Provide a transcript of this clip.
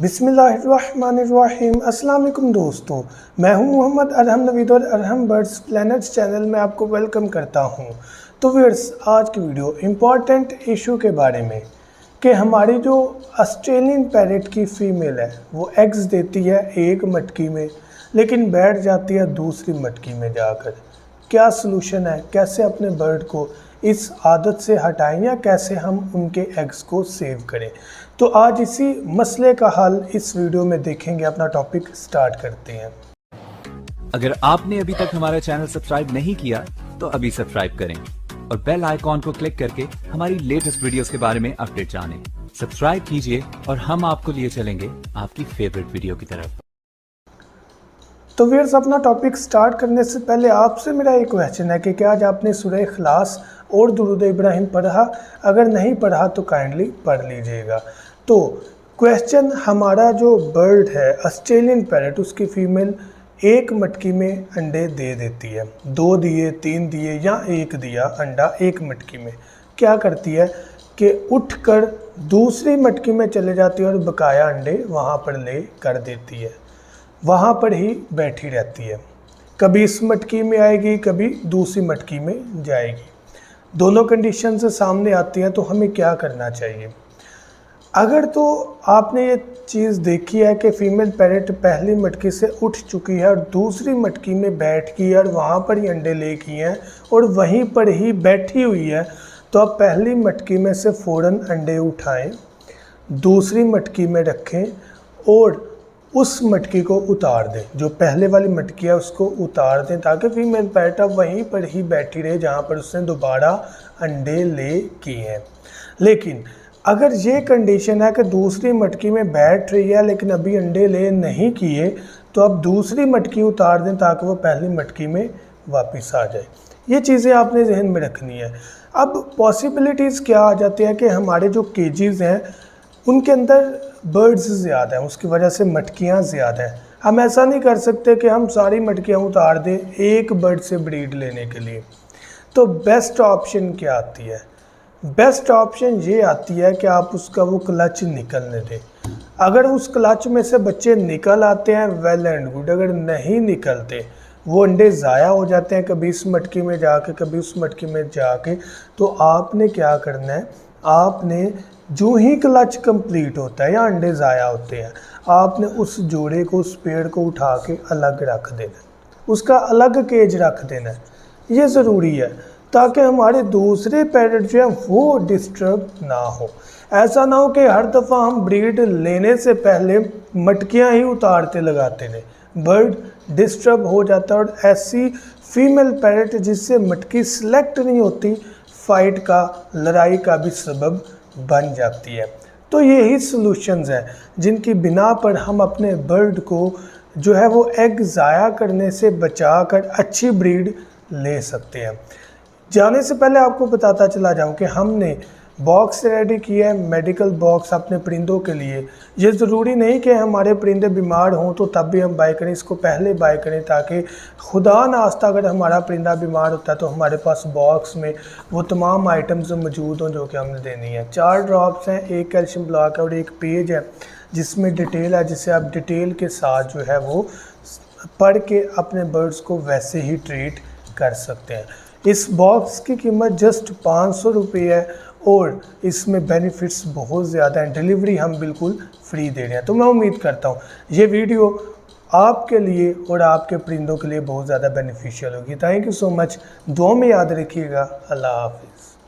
बिस्मिल्लाहिर्रहमानिर्रहीम। अस्सलाम वालेकुम दोस्तों, मैं हूं मोहम्मद अरहम नवीद और अरहम बर्ड्स प्लैनेट्स चैनल में आपको वेलकम करता हूं। तो व्यूअर्स, आज की वीडियो इम्पॉर्टेंट इशू के बारे में कि हमारी जो ऑस्ट्रेलियन पैरेट की फ़ीमेल है वो एग्स देती है एक मटकी में, लेकिन बैठ जाती है दूसरी मटकी में जाकर। क्या सलूशन है, कैसे अपने बर्ड को इस आदत से हटाएं या कैसे हम उनके एग्स को सेव करें। तो आज इसी मसले का हल इस वीडियो में देखेंगे। अपना टॉपिक स्टार्ट करते हैं। अगर आपने अभी तक हमारा चैनल सब्सक्राइब नहीं किया तो अभी सब्सक्राइब करें और बेल आइकॉन को क्लिक करके हमारी लेटेस्ट वीडियोस के बारे में अपडेट जानें। सब्सक्राइब कीजिए और हम आपको लिए चलेंगे आपकी फेवरेट वीडियो की तरफ। तो व्यूअर्स, अपना टॉपिक स्टार्ट करने से पहले आपसे मेरा एक क्वेश्चन है कि क्या आज आपने सूरह इखलास और दुरूद इब्राहिम पढ़ा? अगर नहीं पढ़ा तो काइंडली पढ़ लीजिएगा। तो क्वेश्चन, हमारा जो बर्ड है ऑस्ट्रेलियन पैरेट, उसकी फ़ीमेल एक मटकी में अंडे दे देती है। 2 दिए, 3 दिए या 1 दिया अंडा एक मटकी में। क्या करती है कि उठकर दूसरी मटकी में चले जाती है और बकाया अंडे वहाँ पर ले कर देती है, वहाँ पर ही बैठी रहती है। कभी इस मटकी में आएगी, कभी दूसरी मटकी में जाएगी। दोनों कंडीशन से सामने आती हैं। तो हमें क्या करना चाहिए? अगर तो आपने ये चीज़ देखी है कि फ़ीमेल पैरेट पहली मटकी से उठ चुकी है और दूसरी मटकी में बैठ गई है और वहाँ पर ही अंडे ले किए हैं और वहीं पर ही बैठी हुई है, तो आप पहली मटकी में से फ़ौरन अंडे उठाएं, दूसरी मटकी में रखें और उस मटकी को उतार दें। जो पहले वाली मटकी है उसको उतार दें ताकि फीमेल पैरेट अब वहीं पर ही बैठी रहे जहाँ पर उसने दोबारा अंडे ले किए हैं। लेकिन अगर ये कंडीशन है कि दूसरी मटकी में बैठ रही है लेकिन अभी अंडे ले नहीं किए, तो अब दूसरी मटकी उतार दें ताकि वो पहली मटकी में वापस आ जाए। ये चीज़ें आपने जहन में रखनी है। अब पॉसिबिलिटीज़ क्या आ जाती है कि हमारे जो केजेस हैं उनके अंदर बर्ड्स ज़्यादा हैं, उसकी वजह से मटकियाँ ज़्यादा हैं। हम ऐसा नहीं कर सकते कि हम सारी मटकियाँ उतार दें एक बर्ड से ब्रीड लेने के लिए। तो बेस्ट ऑप्शन क्या आती है? बेस्ट ऑप्शन ये आती है कि आप उसका वो क्लच निकलने दें। अगर उस क्लच में से बच्चे निकल आते हैं, वेल एंड गुड। अगर नहीं निकलते, वो अंडे ज़ाया हो जाते हैं कभी इस मटकी में जाके कभी उस मटकी में जाके, तो आपने क्या करना है? आपने जो ही क्लच कंप्लीट होता है या अंडे ज़ाया होते हैं, आपने उस जोड़े को, उस पेड़ को उठा के अलग रख देना, उसका अलग केज रख देना है। ये ज़रूरी है ताकि हमारे दूसरे पैरेट जो है वो डिस्टर्ब ना हो। ऐसा ना हो कि हर दफ़ा हम ब्रीड लेने से पहले मटकियां ही उतारते लगाते हैं, बर्ड डिस्टर्ब हो जाता है और ऐसी फीमेल पैरेट जिससे मटकी सिलेक्ट नहीं होती, फाइट का, लड़ाई का भी सबब बन जाती है। तो यही सॉल्यूशंस हैं जिनकी बिना पर हम अपने बर्ड को जो है वो एग ज़ाया करने से बचा कर अच्छी ब्रीड ले सकते हैं। जाने से पहले आपको बताता चला जाऊं कि हमने बॉक्स रेडी किया है, मेडिकल बॉक्स अपने परिंदों के लिए। ये ज़रूरी नहीं कि हमारे परिंदे बीमार हों तो तब भी हम बाय करें, इसको पहले बाय करें ताकि खुदा नास्ता अगर हमारा परिंदा बीमार होता है तो हमारे पास बॉक्स में वो तमाम आइटम्स मौजूद हों जो कि हमने देनी है। 4 ड्रॉप्स हैं, 1 कैल्शियम ब्लॉक है और 1 पेज है जिसमें डिटेल है, जिसे आप डिटेल के साथ जो है वो पढ़ के अपने बर्ड्स को वैसे ही ट्रीट कर सकते हैं। इस बॉक्स की कीमत जस्ट 500 रुपये है और इसमें बेनिफिट्स बहुत ज़्यादा हैं। डिलीवरी हम बिल्कुल फ्री दे रहे हैं। तो मैं उम्मीद करता हूँ ये वीडियो आपके लिए और आपके परिंदों के लिए बहुत ज़्यादा बेनिफिशियल होगी। Thank you so much. दुआ में याद रखिएगा। अल्लाह हाफिज़।